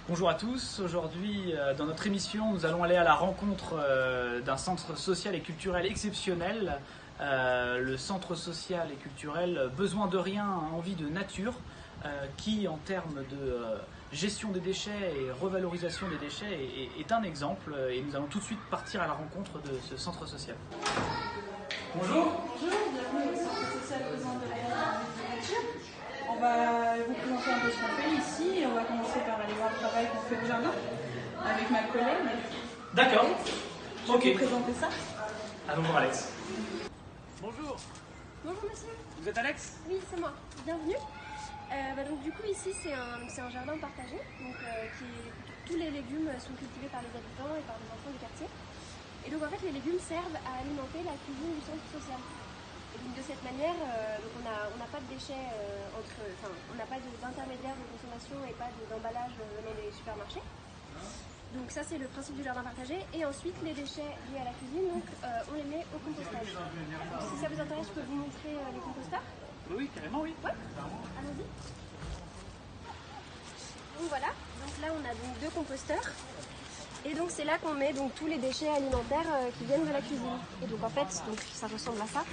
Bonjour à tous, aujourd'hui dans notre émission nous allons aller à la rencontre d'un centre social et culturel exceptionnel, le centre social et culturel Besoin de rien, envie de nature, qui en termes de gestion des déchets et revalorisation des déchets est un exemple, et nous allons tout de suite partir à la rencontre de ce centre social. Bonjour. Bonjour, bienvenue au centre social Besoin de rien, envie de nature. On va vous présenter un peu ce qu'on fait ici et on va commencer par aller voir le travail qu'on fait au jardin avec ma collègue. D'accord. Je vais vous présenter ça. Allons voir Alex. Bonjour. Bonjour monsieur. Vous êtes Alex? Oui, c'est moi. Bienvenue. Donc du coup ici c'est un jardin partagé, donc tous les légumes sont cultivés par les habitants et par les enfants du quartier. Et donc en fait les légumes servent à alimenter la cuisine du centre social. Et donc de cette manière, on n'a pas de déchets on n'a pas d'intermédiaire de consommation et pas d'emballage venant des supermarchés. Donc ça c'est le principe du jardin partagé. Et ensuite les déchets liés à la cuisine, donc on les met au compostage. Donc, si ça vous intéresse, je peux vous montrer les composteurs. Oui, carrément, oui. Ouais. Allons-y. Donc voilà, donc là on a donc 2 composteurs. Et donc c'est là qu'on met donc tous les déchets alimentaires qui viennent de la cuisine. Et donc en fait, donc, ça ressemble à ça.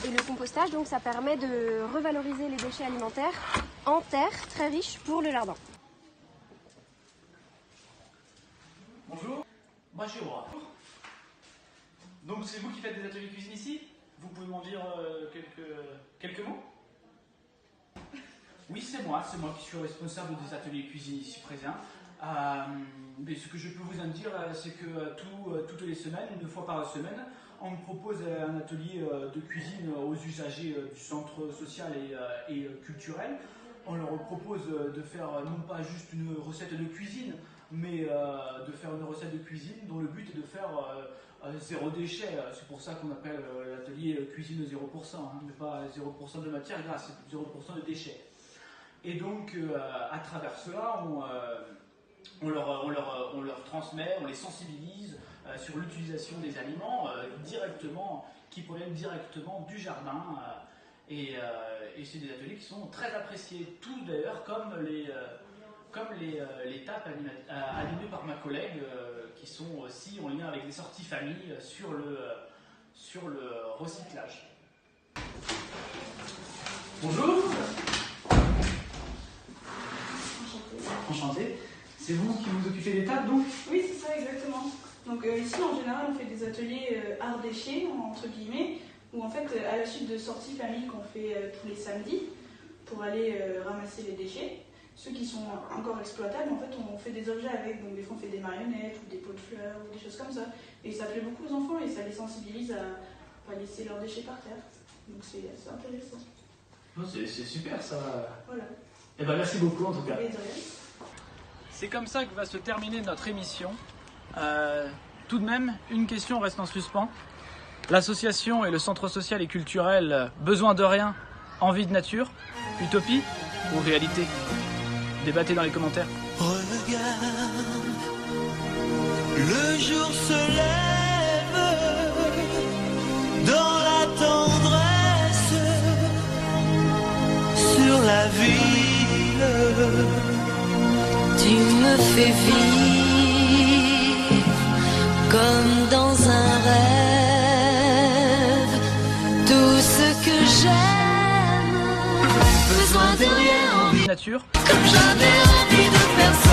Et le compostage, donc ça permet de revaloriser les déchets alimentaires en terre très riche pour le jardin. Bonjour, moi je suis Aura. Donc c'est vous qui faites des ateliers cuisine ici? Vous pouvez m'en dire quelques mots? Oui, c'est moi qui suis responsable des ateliers cuisine ici présents. Mais ce que je peux vous en dire, c'est que toutes les semaines, 2 fois par semaine, on propose un atelier de cuisine aux usagers du centre social et culturel. On leur propose de faire non pas juste une recette de cuisine, mais de faire une recette de cuisine dont le but est de faire zéro déchet. C'est pour ça qu'on appelle l'atelier cuisine 0%, mais pas 0% de matière grasse, c'est 0% de déchets. Et donc, à travers cela, on leur transmet, on les sensibilise sur l'utilisation des aliments qui proviennent directement du jardin. Et c'est des ateliers qui sont très appréciés, tous d'ailleurs, comme les tapes animées par ma collègue, qui sont aussi en lien avec les sorties famille sur le recyclage. Bonjour. Enchanté. C'est vous qui vous occupez des tables, donc? Oui, c'est ça, exactement. Donc ici, en général, on fait des ateliers art déchets, entre guillemets, où en fait, à la suite de sorties famille qu'on fait tous les samedis, pour aller ramasser les déchets, ceux qui sont encore exploitables, en fait, on fait des objets avec. Donc des fois, on fait des marionnettes, ou des pots de fleurs, ou des choses comme ça. Et ça plaît beaucoup aux enfants, et ça les sensibilise à ne pas laisser leurs déchets par terre. Donc c'est intéressant. Oh, c'est super, ça. Voilà. Eh ben, merci beaucoup, en tout cas. Et de rien. C'est comme ça que va se terminer notre émission. Tout de même, une question reste en suspens. L'association et le centre social et culturel Besoin de rien, envie de nature, utopie ou réalité? Débattez dans les commentaires. Regarde, le jour se lève dans la tendresse sur la ville. Tu me fais vivre comme dans un rêve. Tout ce que j'aime, besoin de rien, Nature. comme jamais envie de personne.